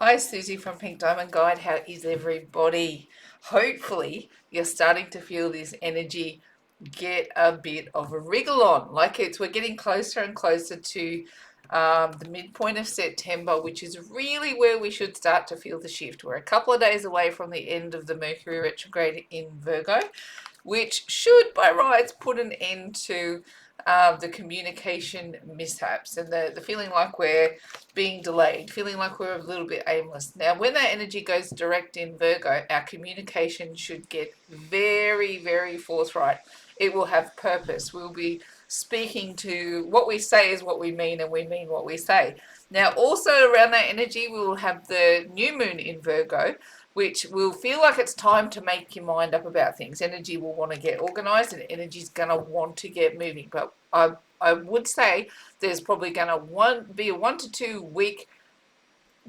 Hi, Susie from Pink Diamond Guide. How is everybody? Hopefully, you're starting to feel this energy get a bit of a wriggle on. We're getting closer and closer to the midpoint of September, which is really where we should start to feel the shift. We're a couple of days away from the end of the Mercury retrograde in Virgo, which should, by rights, put an end to the communication mishaps and the feeling like we're being delayed, feeling like we're a little bit aimless. Now, when that energy goes direct in Virgo, our communication should get very, very forthright. It will have purpose. We'll be speaking to what we say is what we mean, and we mean what we say. Now, also around that energy, we will have the new moon in Virgo, which will feel like it's time to make your mind up about things. Energy will want to get organized and energy's going to want to get moving. But I would say there's probably going to be a 1 to 2 week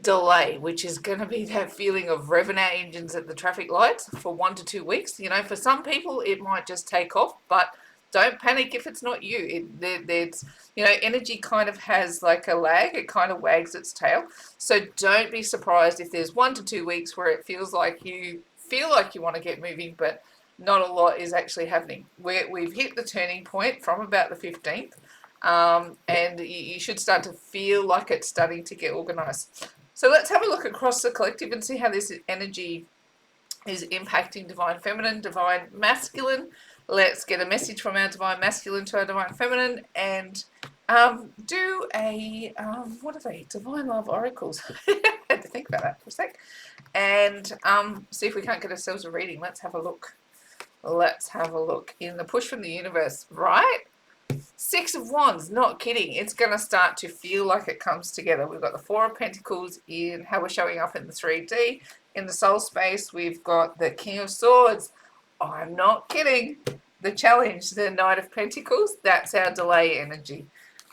delay, which is going to be that feeling of revving our engines at the traffic lights for 1 to 2 weeks. You know, for some people, it might just take off, but don't panic if it's not you. There's, you know, energy kind of has like a lag. It kind of wags its tail. So don't be surprised if there's 1 to 2 weeks where it feels like you want to get moving, but not a lot is actually happening. We've hit the turning point from about the 15th, and you should start to feel like it's starting to get organized. So let's have a look across the collective and see how this energy is impacting divine feminine, divine masculine. Let's get a message from our divine masculine to our divine feminine and do a, what are they? Divine love oracles. I had to think about that for a sec. And see if we can't get ourselves a reading. Let's have a look. Let's have a look. In the push from the universe, right? 6 of Wands, not kidding. It's going to start to feel like it comes together. We've got the 4 of Pentacles in how we're showing up in the 3D. In the soul space, we've got the King of Swords. I'm not kidding. The challenge, the Knight of Pentacles, that's our delay energy.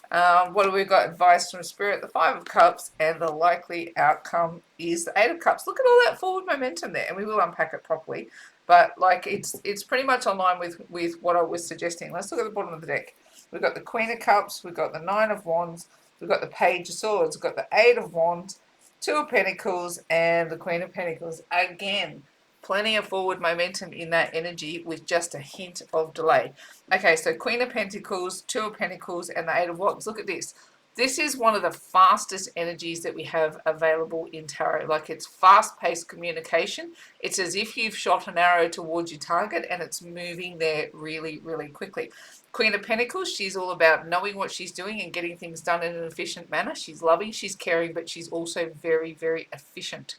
What have we got? Advice from Spirit, the 5 of Cups, and the likely outcome is the 8 of Cups. Look at all that forward momentum there, and we will unpack it properly. But like it's pretty much online with what I was suggesting. Let's look at the bottom of the deck. We've got the Queen of Cups, we've got the 9 of Wands, we've got the Page of Swords, we've got the 8 of Wands, 2 of Pentacles, and the Queen of Pentacles. Again, plenty of forward momentum in that energy with just a hint of delay. Okay, so Queen of Pentacles, 2 of Pentacles, and the 8 of Wands. Look at this. This is one of the fastest energies that we have available in tarot. Like, it's fast-paced communication. It's as if you've shot an arrow towards your target and it's moving there really, really quickly. Queen of Pentacles, she's all about knowing what she's doing and getting things done in an efficient manner. She's loving, she's caring, but she's also very, very efficient.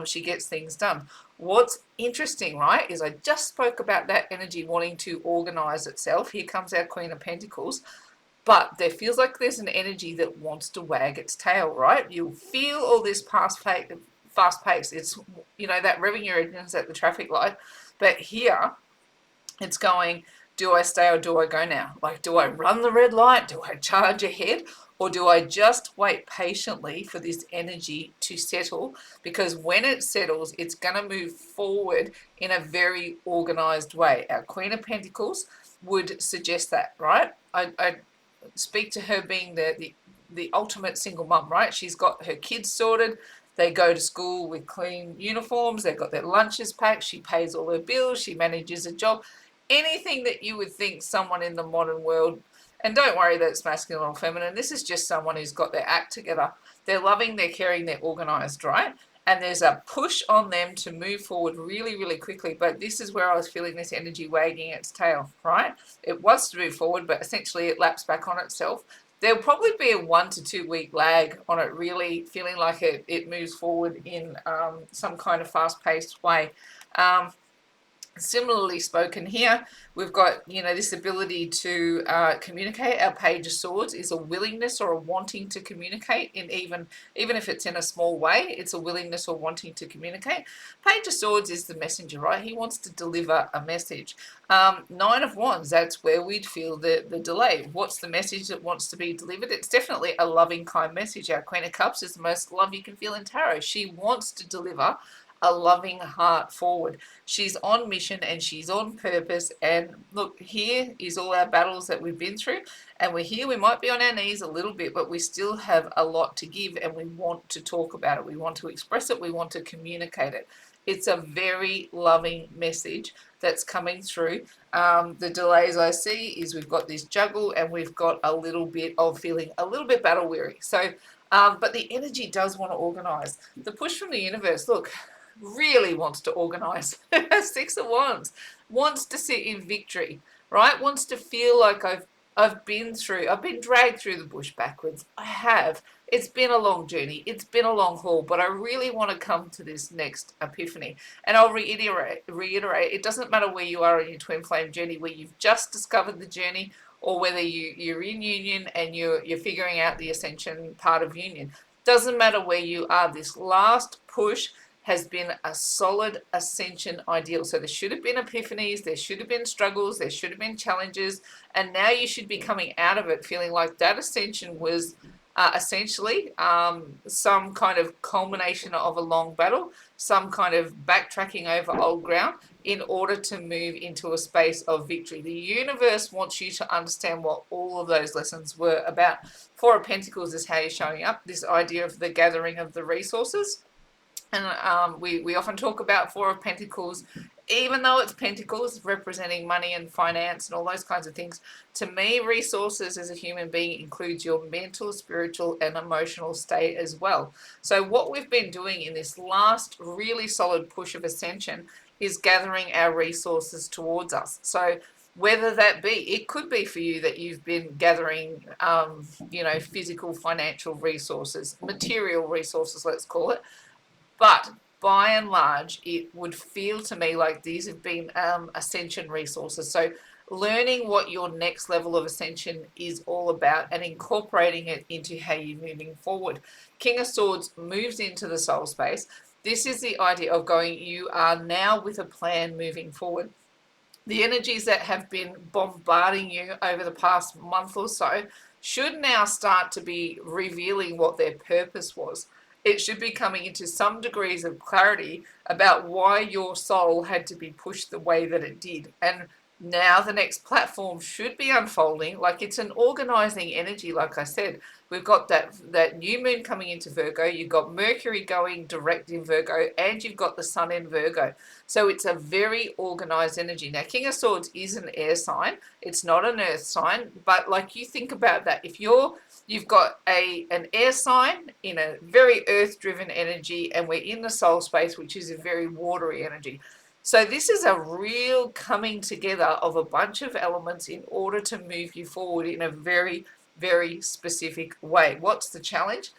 She gets things done. What's interesting, right, is I just spoke about that energy wanting to organize itself. Here comes our Queen of Pentacles. But there feels like there's an energy that wants to wag its tail, right? You'll feel all this fast pace. It's, you know, that revving your engines at the traffic light. But here, it's going, do I stay or do I go now? Like, do I run the red light? Do I charge ahead? Or do I just wait patiently for this energy to settle? Because when it settles, it's going to move forward in a very organized way. Our Queen of Pentacles would suggest that, right? I speak to her being the ultimate single mum, right? She's got her kids sorted. They go to school with clean uniforms. They've got their lunches packed. She pays all her bills. She manages a job. Anything that you would think someone in the modern world, and don't worry that it's masculine or feminine, this is just someone who's got their act together. They're loving, they're caring, they're organized, right? And there's a push on them to move forward really, really quickly. But this is where I was feeling this energy wagging its tail, right? It wants to move forward, but essentially it laps back on itself. There'll probably be a 1 to 2 week lag on it really feeling like it moves forward in some kind of fast-paced way. Similarly spoken here, we've got, you know, this ability to communicate. Our Page of Swords is a willingness or a wanting to communicate, in even if it's in a small way, it's a willingness or wanting to communicate. Page of Swords is the messenger, right? He wants to deliver a message. 9 of Wands, that's where we'd feel the delay. What's the message that wants to be delivered? It's definitely a loving, kind message. Our Queen of Cups is the most love you can feel in tarot. She wants to deliver a loving heart forward. She's on mission and she's on purpose. And look, here is all our battles that we've been through. And we're here, we might be on our knees a little bit, but we still have a lot to give and we want to talk about it. We want to express it. We want to communicate it. It's a very loving message that's coming through. The delays I see is we've got this juggle and we've got a little bit of feeling a little bit battle weary. So, but the energy does want to organize. The push from the universe, look, really wants to organize. Six of Wands wants to sit in victory, right? Wants to feel like I've been dragged through the bush backwards. I have. It's been a long journey. It's been a long haul, but I really want to come to this next epiphany. And I'll reiterate, it doesn't matter where you are in your twin flame journey, where you've just discovered the journey or whether you're in union and you're figuring out the ascension part of union. Doesn't matter where you are. This last push has been a solid ascension ideal. So there should have been epiphanies, there should have been struggles, there should have been challenges, and now you should be coming out of it feeling like that ascension was essentially some kind of culmination of a long battle, some kind of backtracking over old ground in order to move into a space of victory. The universe wants you to understand what all of those lessons were about. Four of Pentacles is how you're showing up, this idea of the gathering of the resources. And we often talk about Four of Pentacles, even though it's Pentacles representing money and finance and all those kinds of things. To me, resources as a human being includes your mental, spiritual, and emotional state as well. So what we've been doing in this last really solid push of ascension is gathering our resources towards us. So whether that be, it could be for you that you've been gathering, physical, financial resources, material resources, let's call it. But by and large, it would feel to me like these have been ascension resources. So learning what your next level of ascension is all about and incorporating it into how you're moving forward. King of Swords moves into the soul space. This is the idea of going, you are now with a plan moving forward. The energies that have been bombarding you over the past month or so should now start to be revealing what their purpose was. It should be coming into some degrees of clarity about why your soul had to be pushed the way that it did. And now the next platform should be unfolding like it's an organizing energy. Like I said, we've got that new moon coming into Virgo, you've got Mercury going direct in Virgo, and you've got the sun in Virgo. So it's a very organized energy. Now, King of Swords is an air sign. It's not an earth sign, but like you think about that. If you've got an air sign in a very earth-driven energy, and we're in the soul space, which is a very watery energy. So this is a real coming together of a bunch of elements in order to move you forward in a very, very specific way. What's the challenge?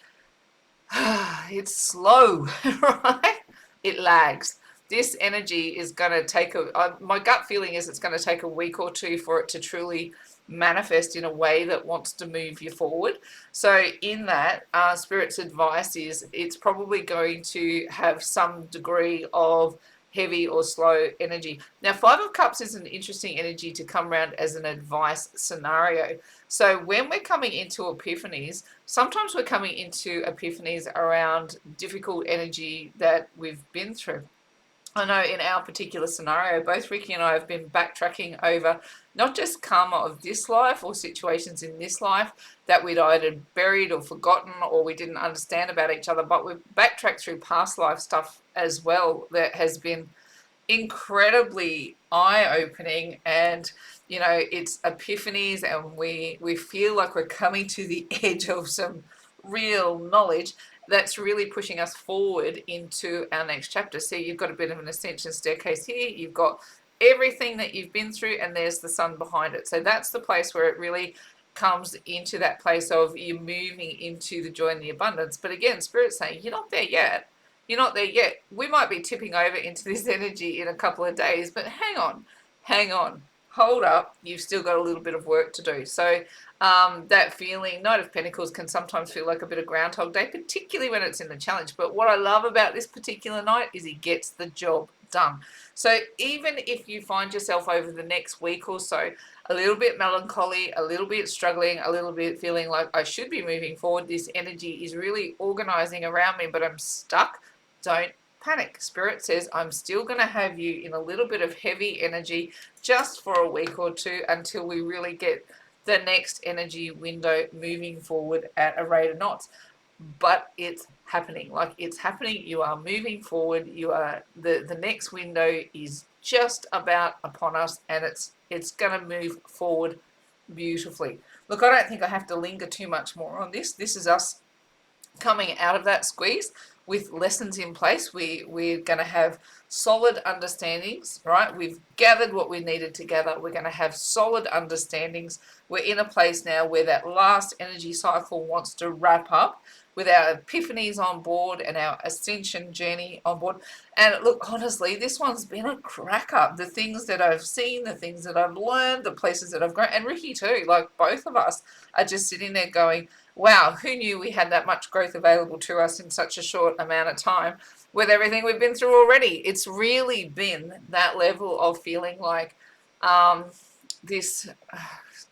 It's slow, right? It lags. This energy is going to take my gut feeling is it's going to take a week or two for it to truly manifest in a way that wants to move you forward. So in that, Spirit's advice is it's probably going to have some degree of heavy or slow energy. Now, Five of Cups is an interesting energy to come around as an advice scenario. So when we're coming into epiphanies, sometimes we're coming into epiphanies around difficult energy that we've been through. I know in our particular scenario, both Ricky and I have been backtracking over not just karma of this life or situations in this life that we'd either buried or forgotten or we didn't understand about each other, but we've backtracked through past life stuff as well that has been incredibly eye-opening. And it's epiphanies, and we feel like we're coming to the edge of some real knowledge that's really pushing us forward into our next chapter. So you've got a bit of an ascension staircase here. You've got everything that you've been through, and there's the sun behind it. So that's the place where it really comes into that place of you moving into the joy and the abundance. But again, Spirit's saying, you're not there yet. You're not there yet. We might be tipping over into this energy in a couple of days, but hang on. Hold up. You've still got a little bit of work to do. So that feeling, Knight of Pentacles can sometimes feel like a bit of Groundhog Day, particularly when it's in the challenge. But what I love about this particular night is he gets the job done. So even if you find yourself over the next week or so a little bit melancholy, a little bit struggling, a little bit feeling like I should be moving forward, this energy is really organizing around me, but I'm stuck, don't panic. Spirit says, I'm still going to have you in a little bit of heavy energy just for a week or two until we really get the next energy window moving forward at a rate of knots. But it's happening. Like, it's happening. You are moving forward. You are the next window is just about upon us, and it's going to move forward beautifully. Look, I don't think I have to linger too much more on this. This is us coming out of that squeeze with lessons in place. We're going to have solid understandings, right? We've gathered what we needed to gather. We're going to have solid understandings. We're in a place now where that last energy cycle wants to wrap up with our epiphanies on board and our ascension journey on board. And look, honestly, this one's been a cracker. The things that I've seen, the things that I've learned, the places that I've grown, and Ricky too, like both of us are just sitting there going, wow, who knew we had that much growth available to us in such a short amount of time with everything we've been through already. It's really been that level of feeling like this,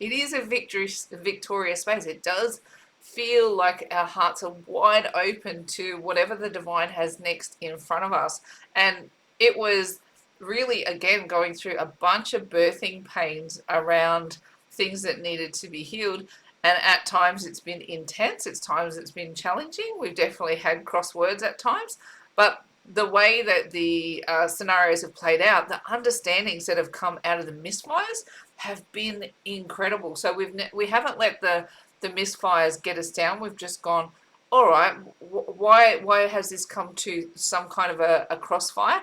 it is a victorious space. It does feel like our hearts are wide open to whatever the divine has next in front of us. And it was really, again, going through a bunch of birthing pains around things that needed to be healed. And at times it's been intense, at times it's been challenging. We've definitely had crosswords at times, but the way that the scenarios have played out, the understandings that have come out of the misfires have been incredible. So we haven't let the misfires get us down. We've just gone, all right, why has this come to some kind of a crossfire?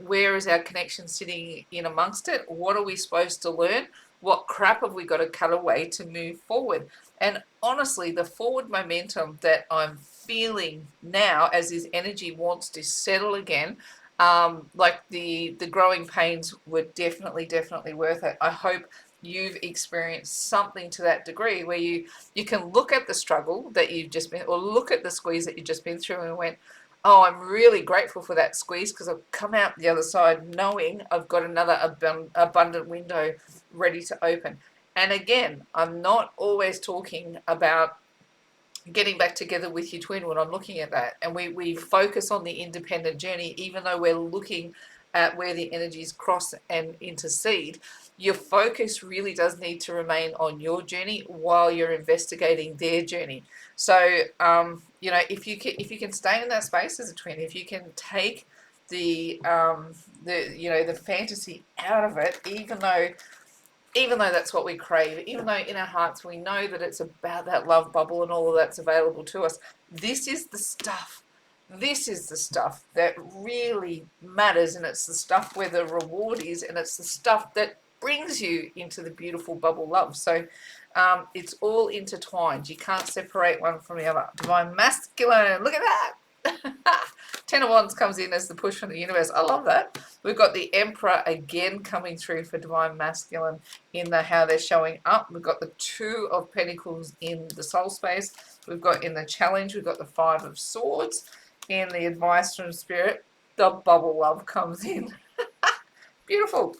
Where is our connection sitting in amongst it? What are we supposed to learn? What crap have we got to cut away to move forward? And honestly, the forward momentum that I'm feeling now as this energy wants to settle again, like the growing pains were definitely worth it. I hope you've experienced something to that degree where you can look at the struggle that you've just been, or look at the squeeze that you've just been through and went, oh, I'm really grateful for that squeeze because I've come out the other side knowing I've got another abundant window ready to open. And again, I'm not always talking about getting back together with your twin when I'm looking at that. And we focus on the independent journey, even though we're looking at where the energies cross and intercede. Your focus really does need to remain on your journey while you're investigating their journey. So, if you can stay in that space as a twin, if you can take the fantasy out of it, even though that's what we crave, even though in our hearts we know that it's about that love bubble and all of that's available to us, this is the stuff. This is the stuff that really matters, and it's the stuff where the reward is, and it's the stuff that brings you into the beautiful bubble love. So it's all intertwined. You can't separate one from the other. Divine masculine, look at that. Ten of Wands comes in as the push from the universe. I love that. We've got the Emperor again coming through for Divine Masculine in how they're showing up. We've got the Two of Pentacles in the soul space. We've got in the challenge, we've got the Five of Swords. In the advice from Spirit, the bubble love comes in. Beautiful.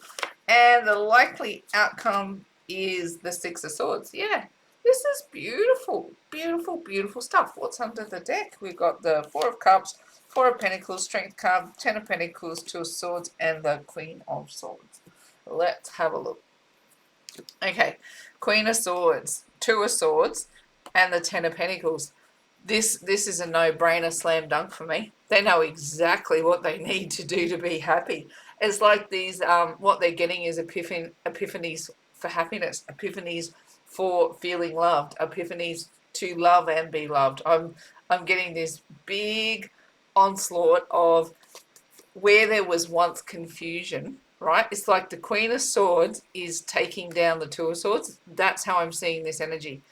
And the likely outcome is the Six of Swords. Yeah, this is beautiful, beautiful stuff. What's under the deck? We've got the Four of Cups, Four of Pentacles, Strength card, Ten of Pentacles, Two of Swords, and the Queen of Swords. Let's have a look. Okay, Queen of Swords, Two of Swords, and the Ten of Pentacles. This is a no-brainer, slam dunk for me. They know exactly what they need to do to be happy. It's like these, what they're getting is epiphanies for happiness, epiphanies for feeling loved, epiphanies to love and be loved. I'm getting this big onslaught of where there was once confusion, right? It's like the Queen of Swords is taking down the Two of Swords. That's how I'm seeing this energy,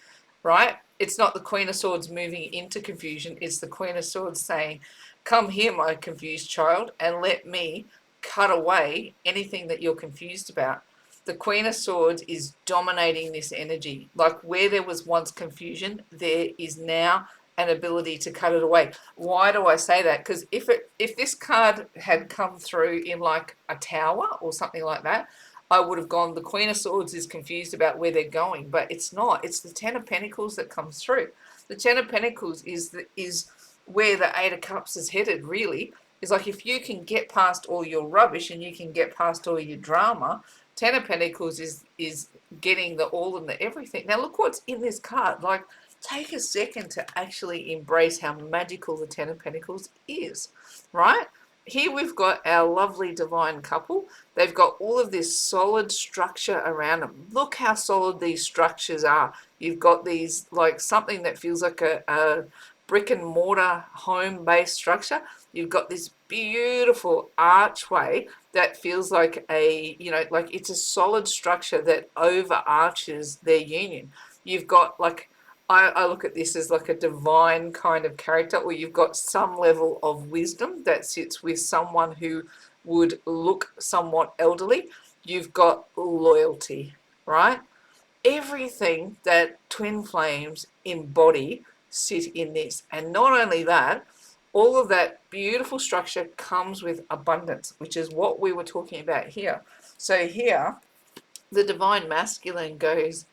right? It's not the Queen of Swords moving into confusion. It's the Queen of Swords saying, come here, my confused child, and let me cut away anything that you're confused about. The Queen of Swords is dominating this energy. Like where there was once confusion, there is now an ability to cut it away. Why do I say that? Because if this card had come through in like a tower or something like that, I would have gone, the Queen of Swords is confused about where they're going, but it's not. It's the Ten of Pentacles that comes through. The Ten of Pentacles is where the Eight of Cups is headed, really. It's like if you can get past all your rubbish and you can get past all your drama, Ten of Pentacles is getting the all and the everything. Now look what's in this card. Like, take a second to actually embrace how magical the Ten of Pentacles is, right? Here we've got our lovely divine couple. They've got all of this solid structure around them. Look how solid these structures are. You've got these, like, something that feels like a brick and mortar home-based structure. You've got this beautiful archway that feels like a, like it's a solid structure that overarches their union. You've got, like, I look at this as like a divine kind of character, or you've got some level of wisdom that sits with someone who would look somewhat elderly. You've got loyalty, right? Everything that twin flames embody sit in this. And not only that, all of that beautiful structure comes with abundance, which is what we were talking about here. So here, the divine masculine goes,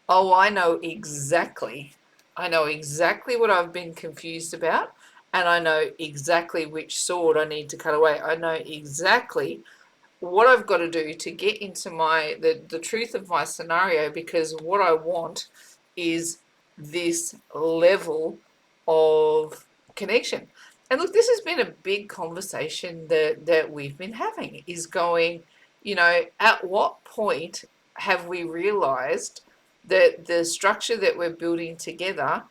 oh, I know exactly what I've been confused about, and I know exactly which sword I need to cut away. I know exactly what I've got to do to get into the truth of my scenario, because what I want is this level of connection. And look, this has been a big conversation that we've been having, is going, at what point have we realized that the structure that we're building together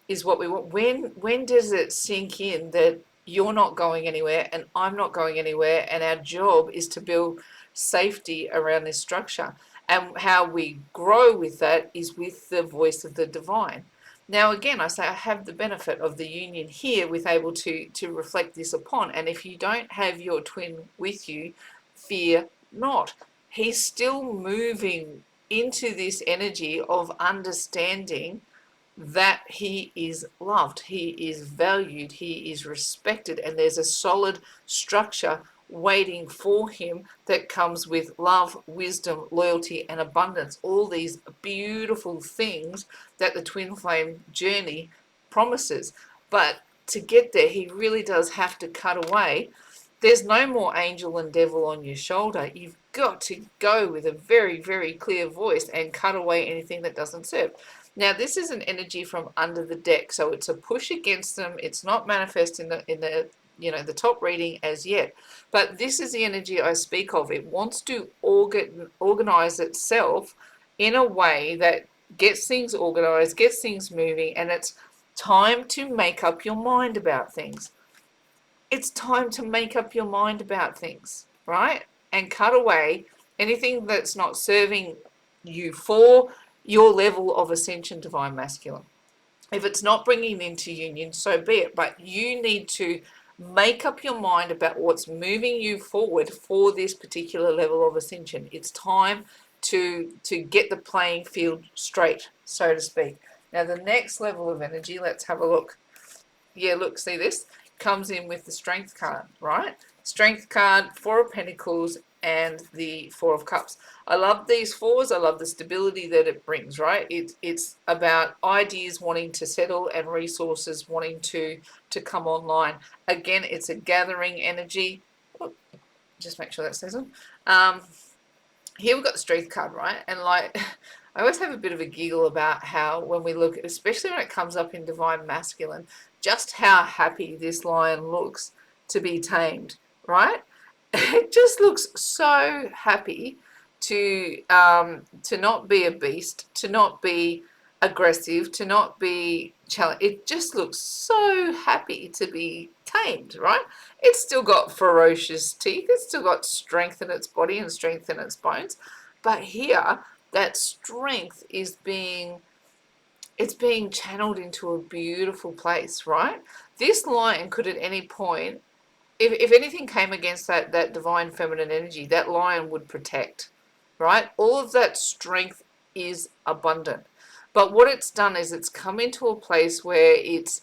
is what we want? When does it sink in that you're not going anywhere and I'm not going anywhere, and our job is to build safety around this structure? And how we grow with that is with the voice of the divine. Now, again, I say I have the benefit of the union here with able to reflect this upon. And if you don't have your twin with you, fear not. He's still moving into this energy of understanding that he is loved, he is valued, he is respected, and there's a solid structure waiting for him that comes with love, wisdom, loyalty, and abundance. All these beautiful things that the twin flame journey promises. But to get there, he really does have to cut away. There's no more angel and devil on your shoulder. You've got to go with a very, very clear voice and cut away anything that doesn't serve. Now, this is an energy from under the deck, so it's a push against them. It's not manifest in the top reading as yet, but this is the energy I speak of. It wants to organize itself in a way that gets things organized, gets things moving, and it's time to make up your mind about things. It's time to make up your mind about things, right? And cut away anything that's not serving you for your level of ascension, divine masculine. If it's not bringing into union, so be it. But you need to make up your mind about what's moving you forward for this particular level of ascension. It's time to get the playing field straight, so to speak. Now, the next level of energy, let's have a look. Yeah, look, see this? Comes in with the Strength card, right? Strength card, Four of Pentacles, and the Four of Cups. I love these fours. I love the stability that it brings, right? It's about ideas wanting to settle and resources wanting to come online. Again, it's a gathering energy. Oh, just make sure that stays on. Here we've got the Strength card, right? And like, I always have a bit of a giggle about how when we look, especially when it comes up in divine masculine, just how happy this lion looks to be tamed, right? It just looks so happy to not be a beast, to not be aggressive, to not be challenged. It just looks so happy to be tamed, right? It's still got ferocious teeth. It's still got strength in its body and strength in its bones. But here, that strength is being channeled into a beautiful place, right? This lion could at any point, if anything came against that divine feminine energy, that lion would protect, right? All of that strength is abundant. But what it's done is it's come into a place where it's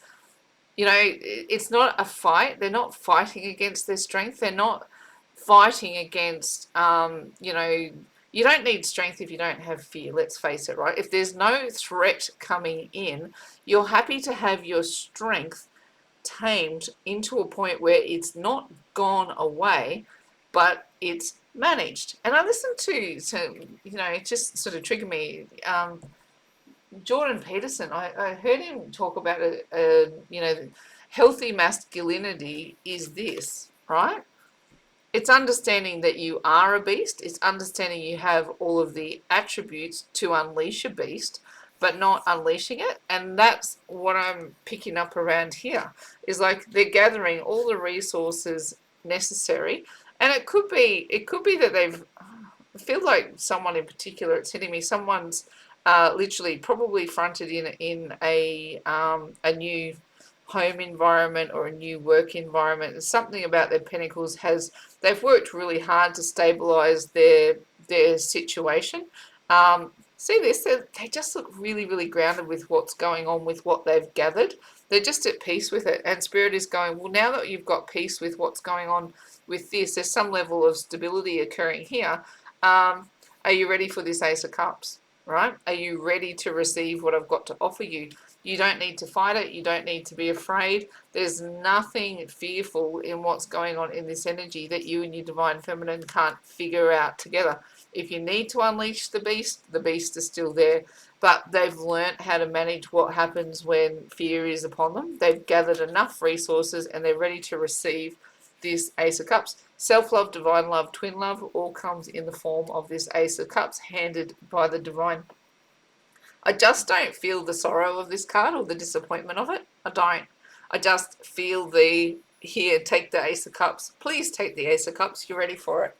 not a fight. They're not fighting against their strength. They're not fighting against, you don't need strength if you don't have fear, let's face it, right? If there's no threat coming in, you're happy to have your strength tamed into a point where it's not gone away, but it's managed. And I listened to some, it just sort of triggered me. Jordan Peterson, I heard him talk about healthy masculinity is this, right? It's understanding that you are a beast. It's understanding you have all of the attributes to unleash a beast, but not unleashing it. And that's what I'm picking up around here, is like they're gathering all the resources necessary. And it could be that I feel like someone in particular, it's hitting me, someone's literally probably fronted in a new home environment or a new work environment. Something about their pentacles they've worked really hard to stabilize their situation. See this, they just look really, really grounded with what's going on, with what they've gathered. They're just at peace with it. And Spirit is going, well, now that you've got peace with what's going on with this, there's some level of stability occurring here. Are you ready for this Ace of Cups, right? Are you ready to receive what I've got to offer you? You don't need to fight it. You don't need to be afraid. There's nothing fearful in what's going on in this energy that you and your divine feminine can't figure out together. If you need to unleash the beast is still there. But they've learnt how to manage what happens when fear is upon them. They've gathered enough resources and they're ready to receive this Ace of Cups. Self-love, divine love, twin love all comes in the form of this Ace of Cups handed by the divine. I just don't feel the sorrow of this card or the disappointment of it. I don't. I just feel here, take the Ace of Cups. Please take the Ace of Cups. You're ready for it.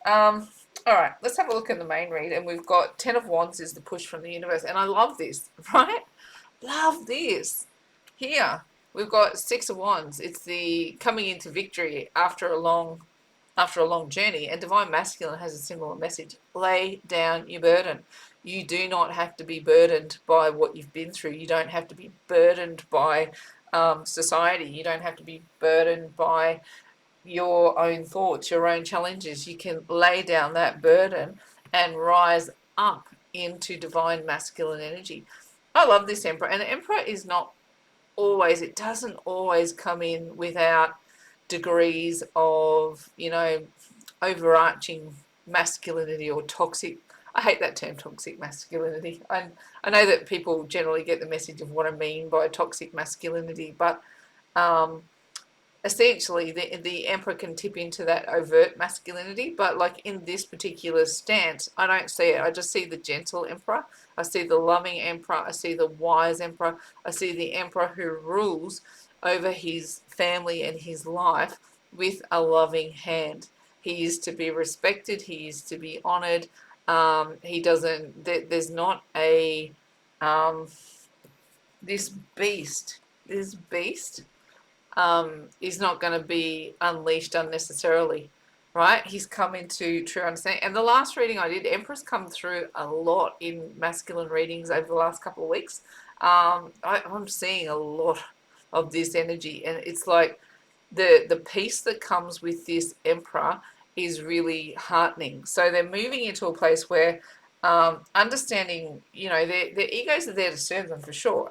All right, let's have a look in the main read. And we've got 10 of Wands is the push from the universe. And I love this, right? Love this. Here, we've got 6 of Wands. It's the coming into victory after a long journey. And divine masculine has a similar message. Lay down your burden. You do not have to be burdened by what you've been through. You don't have to be burdened by society. You don't have to be burdened by your own thoughts, your own challenges. You can lay down that burden and rise up into divine masculine energy. I love this Emperor. And the Emperor is not always, it doesn't always come in without degrees of, overarching masculinity or toxic. I hate that term, toxic masculinity. I know that people generally get the message of what I mean by toxic masculinity, but essentially the Emperor can tip into that overt masculinity. But like in this particular stance, I don't see it. I just see the gentle Emperor. I see the loving Emperor. I see the wise Emperor. I see the Emperor who rules over his family and his life with a loving hand. He is to be respected. He is to be honored. He doesn't, there's not a, this beast is not going to be unleashed unnecessarily, right? He's come into true understanding. And the last reading I did, Empress come through a lot in masculine readings over the last couple of weeks. I'm seeing a lot of this energy, and it's like the peace that comes with this Emperor is really heartening. So they're moving into a place where understanding, their egos are there to serve them for sure,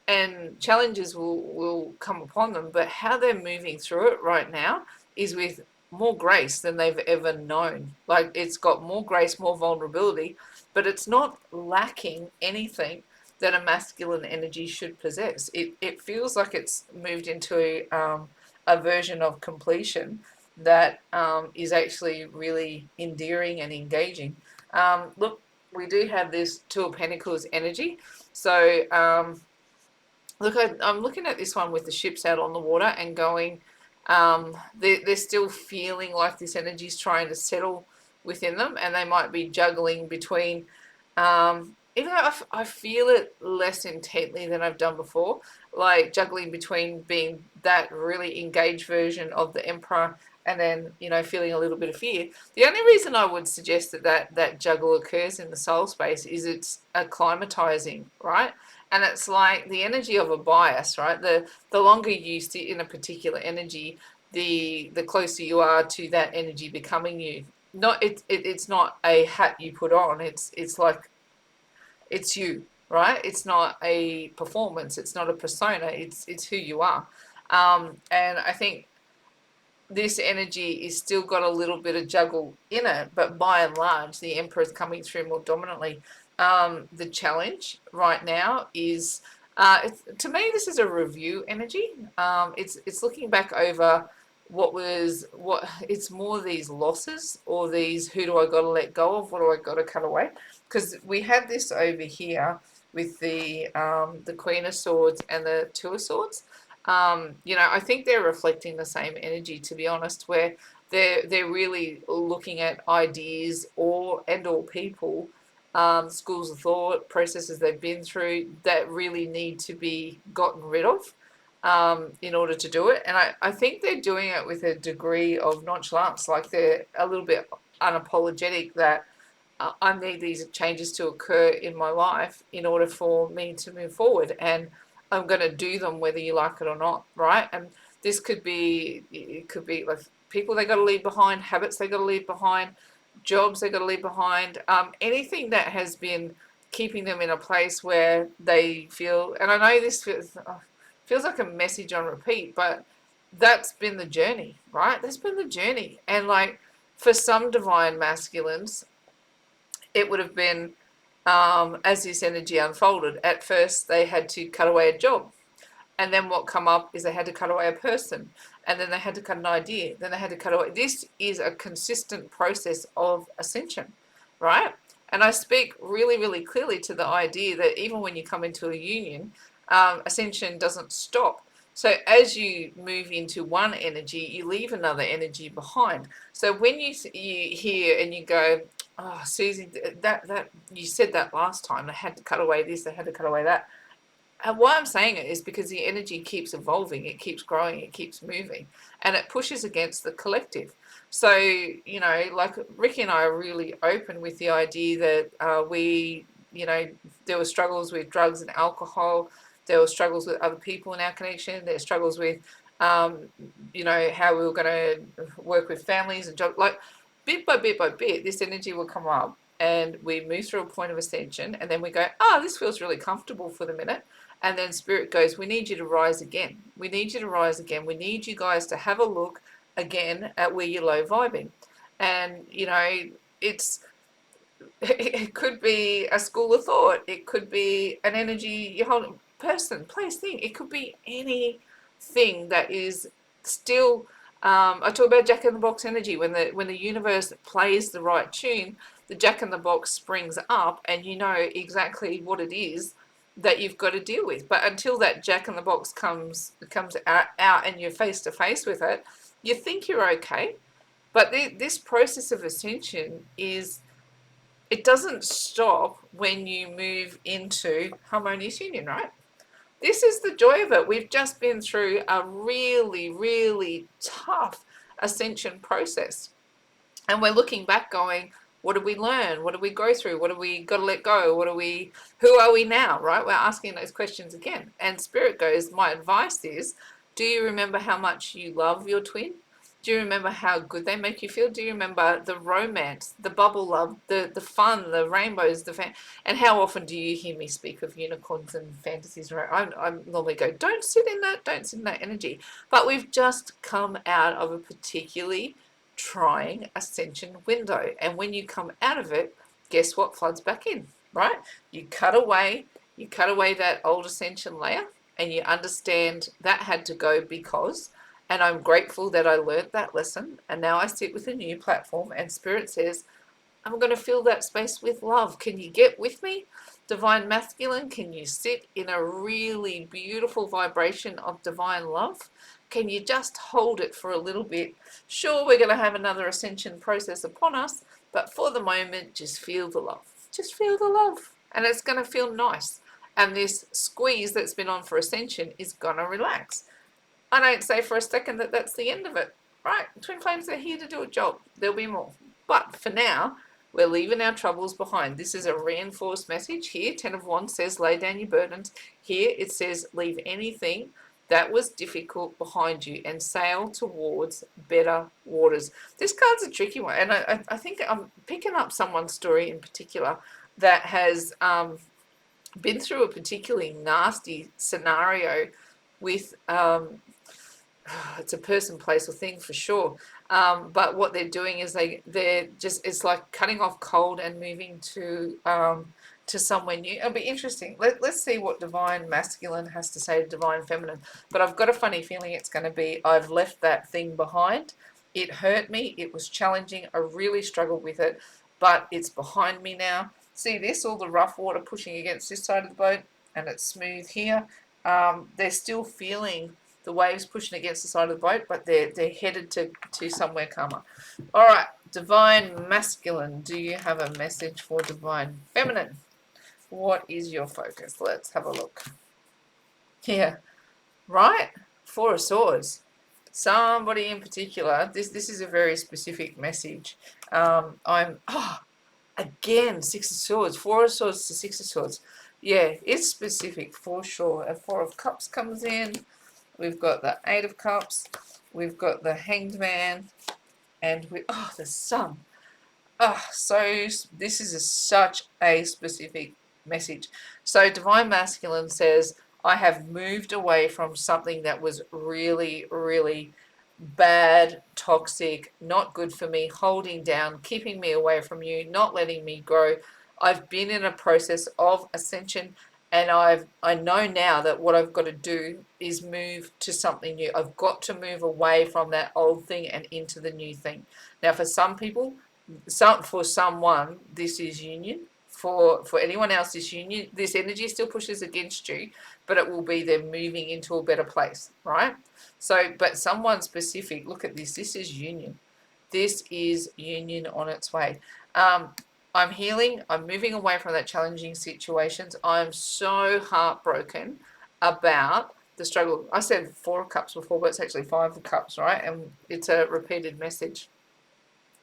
and challenges will come upon them, but how they're moving through it right now is with more grace than they've ever known. Like, it's got more grace, more vulnerability, but it's not lacking anything that a masculine energy should possess. It feels like it's moved into a version of completion that is actually really endearing and engaging. Look, we do have this Two of Pentacles energy. So, look, I'm looking at this one with the ships out on the water and going, they're still feeling like this energy is trying to settle within them, and they might be juggling between, even though I feel it less intently than I've done before, like juggling between being that really engaged version of the Emperor and then, feeling a little bit of fear. The only reason I would suggest that juggle occurs in the soul space is it's acclimatizing, right? And it's like the energy of a bias, right? The longer you sit in a particular energy, the closer you are to that energy becoming you. It's not a hat you put on. It's like, it's you, right? It's not a performance. It's not a persona. It's who you are. And I think this energy is still got a little bit of juggle in it, but by and large, the Emperor is coming through more dominantly. The challenge right now is, to me, this is a review energy. It's looking back over what. It's more these losses or these who do I got to let go of, what do I got to cut away? Because we had this over here with the Queen of Swords and the Two of Swords. I think they're reflecting the same energy, to be honest, where they're really looking at ideas or people, schools of thought, processes they've been through that really need to be gotten rid of in order to do it. And I think they're doing it with a degree of nonchalance, like they're a little bit unapologetic that I need these changes to occur in my life in order for me to move forward. And I'm going to do them whether you like it or not, right? And this it could be like people they got to leave behind, habits they got to leave behind, jobs they got to leave behind, anything that has been keeping them in a place where they feel, and I know this feels like a message on repeat, but that's been the journey, right? That's been the journey. And like for some divine masculines, it would have been as this energy unfolded. At first, they had to cut away a job. And then what come up is they had to cut away a person. And then they had to cut an idea. Then they had to cut away. This is a consistent process of ascension, right? And I speak really, really clearly to the idea that even when you come into a union, ascension doesn't stop. So as you move into one energy, you leave another energy behind. So when you hear and you go, oh, Susie, that you said that last time. They had to cut away this. They had to cut away that. And why I'm saying it is because the energy keeps evolving, it keeps growing, it keeps moving, and it pushes against the collective. So, like Ricky and I are really open with the idea that there were struggles with drugs and alcohol, there were struggles with other people in our connection, there were struggles with, how we were going to work with families and jobs. Like, bit by bit by bit, this energy will come up and we move through a point of ascension, and then we go, this feels really comfortable for the minute. And then Spirit goes, we need you to rise again. We need you to rise again. We need you guys to have a look again at where you're low vibing. And, it could be a school of thought. It could be an energy you hold, person, place, thing. It could be anything that is still. I talk about Jack in the Box energy. When the universe plays the right tune, the Jack in the Box springs up, and you know exactly what it is that you've got to deal with. But until that Jack in the Box comes out and you're face to face with it, you think you're okay. But this process of ascension it doesn't stop when you move into harmonious union, right? This is the joy of it. We've just been through a really, really tough ascension process. And we're looking back going, what did we learn? What did we go through? What do we got to let go? Who are we now, right? We're asking those questions again. And Spirit goes, my advice is, do you remember how much you love your twin? Do you remember how good they make you feel? Do you remember the romance, the bubble love, the fun, the rainbows, and how often do you hear me speak of unicorns and fantasies? Right? I normally go, don't sit in that energy. But we've just come out of a particularly trying ascension window. And when you come out of it, guess what floods back in, right? You cut away that old ascension layer and you understand that had to go because, and I'm grateful that I learned that lesson. And now I sit with a new platform and Spirit says, I'm going to fill that space with love. Can you get with me? Divine masculine, can you sit in a really beautiful vibration of divine love? Can you just hold it for a little bit? Sure, we're going to have another ascension process upon us, but for the moment, just feel the love. Just feel the love. And it's going to feel nice. And this squeeze that's been on for ascension is going to relax. I don't say for a second that that's the end of it, right? Twin flames are here to do a job. There'll be more. But for now, we're leaving our troubles behind. This is a reinforced message here. 10 of Wands says, lay down your burdens. Here it says, leave anything that was difficult behind you and sail towards better waters. This card's a tricky one. And I think I'm picking up someone's story in particular that has been through a particularly nasty scenario with it's a person, place, or thing for sure. But what they're doing is they're just, it's like cutting off cold and moving to somewhere new. It'll be interesting. Let's see what divine masculine has to say to divine feminine. But I've got a funny feeling it's going to be, I've left that thing behind. It hurt me. It was challenging. I really struggled with it, but it's behind me now. See this, all the rough water pushing against this side of the boat, and it's smooth here. They're still feeling the waves pushing against the side of the boat, but they're headed to somewhere calmer. All right, divine masculine, do you have a message for divine feminine? What is your focus? Let's have a look. Yeah, right? Four of Swords. Somebody in particular, this is a very specific message. Again, Six of Swords, Four of Swords to Six of Swords. Yeah, it's specific for sure. And Four of Cups comes in. We've got the Eight of Cups. We've got the Hanged Man. And the Sun. So this is such a specific message. So divine masculine says, I have moved away from something that was really, really bad, toxic, not good for me, holding down, keeping me away from you, not letting me grow. I've been in a process of ascension, and I know now that what I've got to do is move to something new. I've got to move away from that old thing and into the new thing. Now, for some people, for someone, this is union. For anyone else, this energy still pushes against you, but it will be them moving into a better place, right? So, but someone specific, look at this. This is union. This is union on its way. I'm healing. I'm moving away from that challenging situations. I'm so heartbroken about the struggle. I said Four of Cups before, but it's actually Five of Cups, right? And it's a repeated message.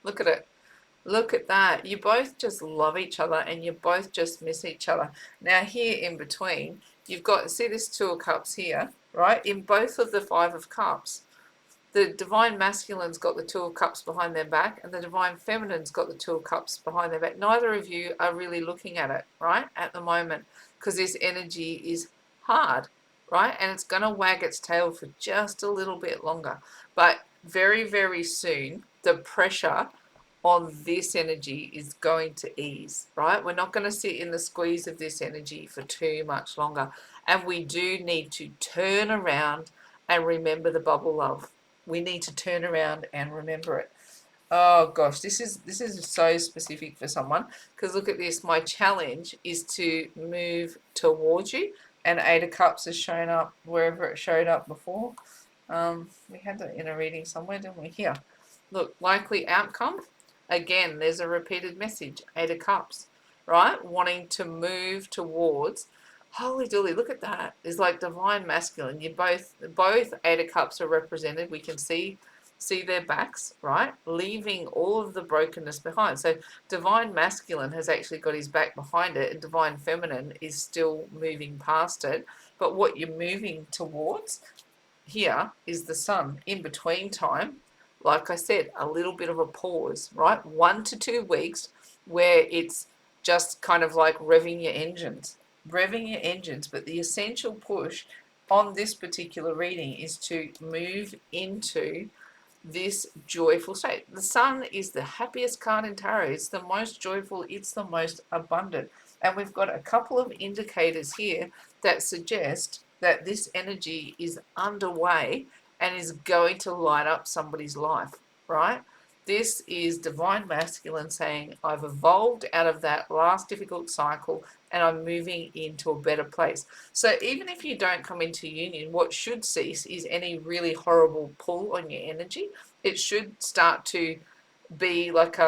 Look at it. Look at that. You both just love each other and you both just miss each other. Now here in between, you've got, see this Two of Cups here, right? In both of the Five of Cups, the divine masculine's got the Two of Cups behind their back and the divine feminine's got the Two of Cups behind their back. Neither of you are really looking at it, right, at the moment, because this energy is hard, right? And it's going to wag its tail for just a little bit longer. But very, very soon, the pressure on this energy is going to ease, right? We're not going to sit in the squeeze of this energy for too much longer. And we do need to turn around and remember the bubble love. We need to turn around and remember it. Oh gosh, this is so specific for someone, because look at this. My challenge is to move towards you, and Eight of Cups has shown up wherever it showed up before. We had that in a reading somewhere, didn't we? Here. Look, likely outcome. Again, there's a repeated message, Eight of Cups, right? Wanting to move towards. Holy dooly, look at that. It's like divine masculine. You both Eight of Cups are represented. We can see their backs, right? Leaving all of the brokenness behind. So divine masculine has actually got his back behind it, and divine feminine is still moving past it. But what you're moving towards here is the Sun. In between time, like I said, a little bit of a pause, right? 1 to 2 weeks where it's just kind of like revving your engines. But the essential push on this particular reading is to move into this joyful state. The Sun is the happiest card in tarot. It's the most joyful, it's the most abundant. And we've got a couple of indicators here that suggest that this energy is underway and is going to light up somebody's life, right? This is divine masculine saying, I've evolved out of that last difficult cycle and I'm moving into a better place. So even if you don't come into union, what should cease is any really horrible pull on your energy. It should start to be like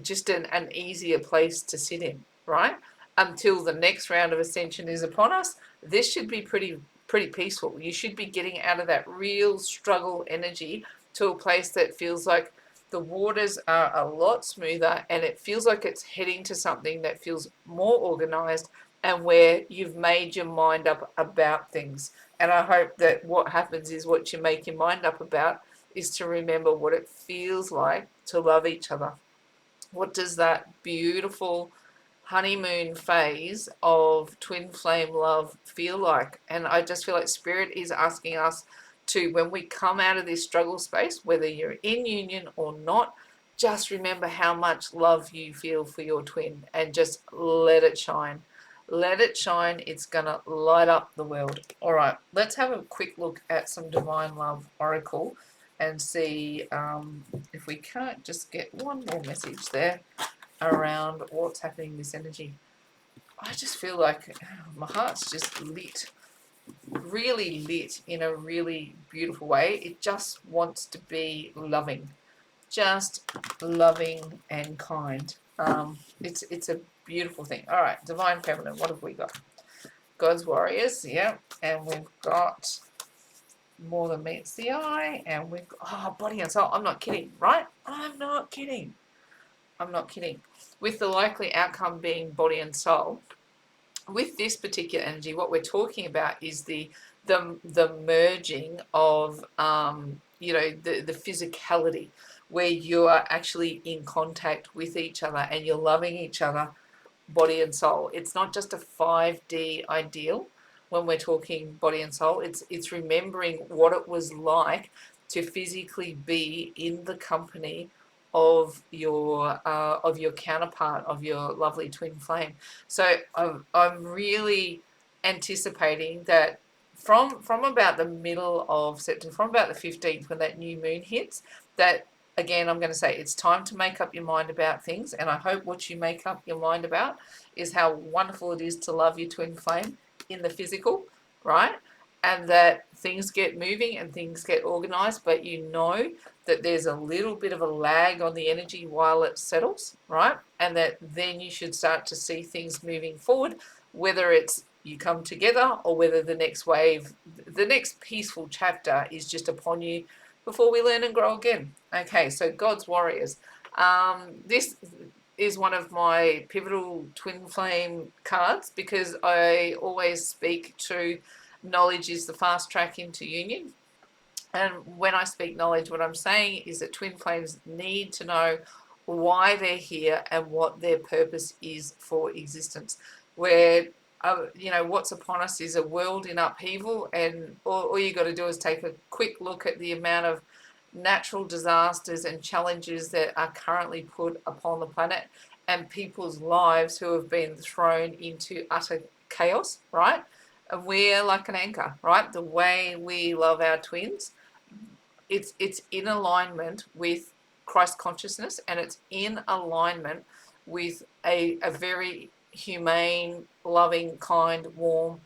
just an easier place to sit in, right? Until the next round of ascension is upon us, this should be pretty peaceful. You should be getting out of that real struggle energy to a place that feels like the waters are a lot smoother and it feels like it's heading to something that feels more organized and where you've made your mind up about things. And I hope that what happens is what you make your mind up about is to remember what it feels like to love each other. What does that beautiful honeymoon phase of twin flame love feel like? And I just feel like Spirit is asking us to, when we come out of this struggle space, whether you're in union or not, just remember how much love you feel for your twin and just let it shine. Let it shine. It's going to light up the world. All right, let's have a quick look at some Divine Love Oracle and see if we can't just get one more message there around what's happening in this energy. I just feel like my heart's just lit, really lit in a really beautiful way. It just wants to be loving, just loving and kind. It's a beautiful thing. All right, Divine Feminine, what have we got? God's Warriors, yeah, and we've got More Than Meets the Eye, and we've got, Body and Soul. I'm not kidding, right? I'm not kidding. I'm not kidding. With the likely outcome being body and soul, with this particular energy, what we're talking about is the merging of the physicality, where you are actually in contact with each other and you're loving each other, body and soul. It's not just a 5D ideal when we're talking body and soul. It's remembering what it was like to physically be in the company of your counterpart, of your lovely twin flame. So I'm really anticipating that from about the middle of September, from about the 15th, when that new moon hits, that again, I'm going to say it's time to make up your mind about things. And I hope what you make up your mind about is how wonderful it is to love your twin flame in the physical, right? And that things get moving and things get organized, but you know that there's a little bit of a lag on the energy while it settles, right? And that then you should start to see things moving forward, whether it's you come together or whether the next wave, the next peaceful chapter is just upon you before we learn and grow again. Okay, so God's Warriors. This is one of my pivotal twin flame cards because I always speak to knowledge is the fast track into union. And when I speak knowledge, what I'm saying is that twin flames need to know why they're here and what their purpose is for existence. Where what's upon us is a world in upheaval, and all you got to do is take a quick look at the amount of natural disasters and challenges that are currently put upon the planet and people's lives who have been thrown into utter chaos, right? And we're like an anchor, right? The way we love our twins, it's in alignment with Christ consciousness, and it's in alignment with a very humane, loving, kind, warm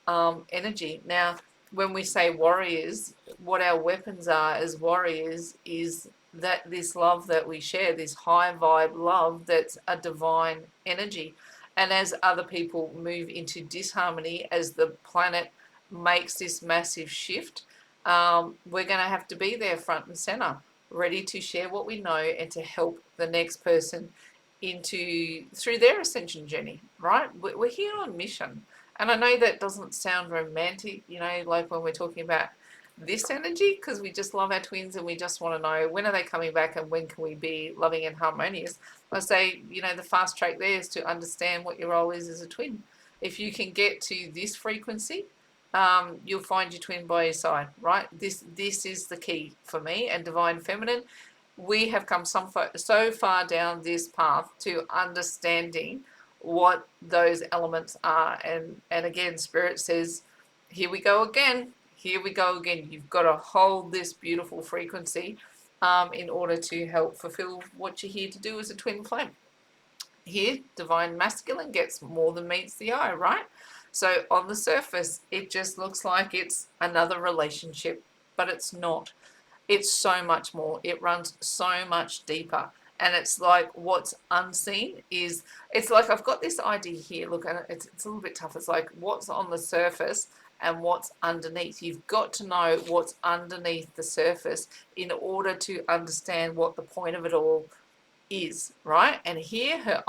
energy. Now, when we say warriors, what our weapons are as warriors is that this love that we share, this high vibe love that's a divine energy. And as other people move into disharmony, as the planet makes this massive shift, we're going to have to be there front and center, ready to share what we know and to help the next person through their ascension journey, right? We're here on mission. And I know that doesn't sound romantic, like when we're talking about this energy, because we just love our twins and we just want to know when are they coming back and when can we be loving and harmonious. I say, the fast track there is to understand what your role is as a twin. If you can get to this frequency, you'll find your twin by your side, right? This is the key for me and Divine Feminine. We have come so far down this path to understanding what those elements are. And again, Spirit says, here we go again. Here we go again. You've got to hold this beautiful frequency in order to help fulfill what you're here to do as a twin flame. Here, Divine Masculine gets more than meets the eye, right? So on the surface, it just looks like it's another relationship, but it's not. It's so much more. It runs so much deeper. And it's like what's unseen is, it's like I've got this idea here. Look, it's a little bit tough. It's like what's on the surface and what's underneath. You've got to know what's underneath the surface in order to understand what the point of it all is, right? And here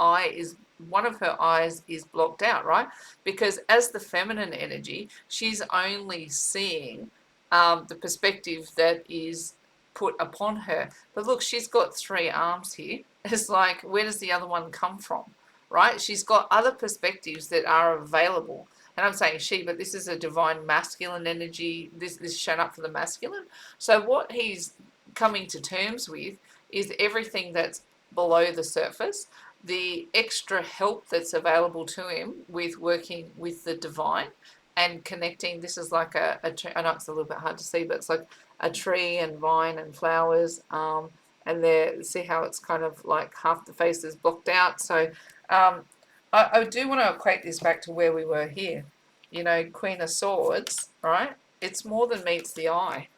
one of her eyes is blocked out, right? Because as the feminine energy, she's only seeing the perspective that is put upon her. But look, she's got 3 arms here. It's like, where does the other one come from, right? She's got other perspectives that are available. and I'm saying she, but this is a divine masculine energy. This is shown up for the masculine. So what he's coming to terms with is everything that's below the surface, the extra help that's available to him with working with the divine and connecting. This is like a tree. I know it's a little bit hard to see, but it's like a tree and vine and flowers. And there, see how it's kind of like half the face is blocked out. So I do want to equate this back to where we were here. You know, Queen of Swords, right? It's more than meets the eye.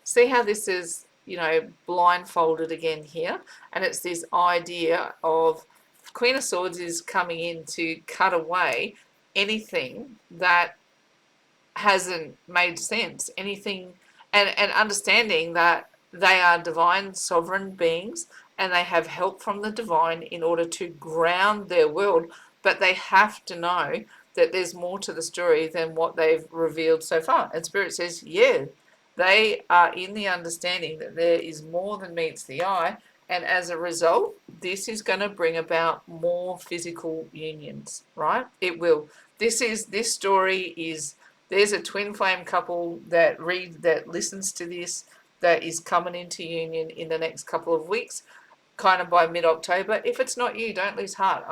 See how this is, you know, blindfolded again here? And it's this idea of Queen of Swords is coming in to cut away anything that hasn't made sense, anything, and understanding that they are divine sovereign beings and they have help from the divine in order to ground their world, but they have to know that there's more to the story than what they've revealed so far. And Spirit says, yeah, they are in the understanding that there is more than meets the eye, and as a result, this is going to bring about more physical unions, right? It will. This story is, there's a twin flame couple that listens to this that is coming into union in the next couple of weeks, kind of by mid-October. If it's not you, don't lose heart.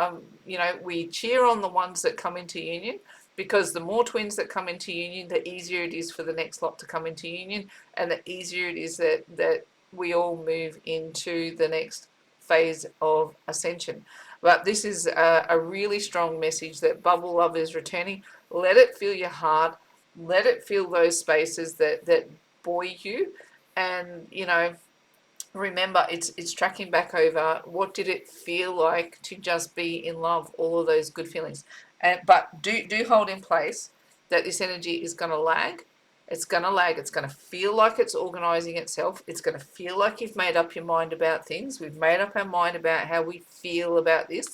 You know, we cheer on the ones that come into union, because the more twins that come into union, the easier it is for the next lot to come into union, and the easier it is that we all move into the next phase of ascension. But this is a really strong message that bubble love is returning. Let it fill your heart. Let it fill those spaces that buoy you. And, you know, remember, it's tracking back over what did it feel like to just be in love, all of those good feelings. But do hold in place that this energy is going to lag. It's going to lag. It's going to feel like it's organizing itself. It's going to feel like you've made up your mind about things. We've made up our mind about how we feel about this.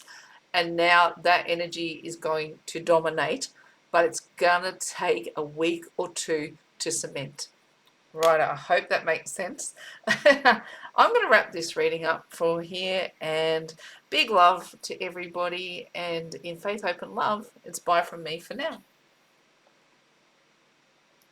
And now that energy is going to dominate, but it's going to take a week or two to cement. Right, I hope that makes sense. I'm going to wrap this reading up for here, and big love to everybody, and in faith, hope and love, it's bye from me for now.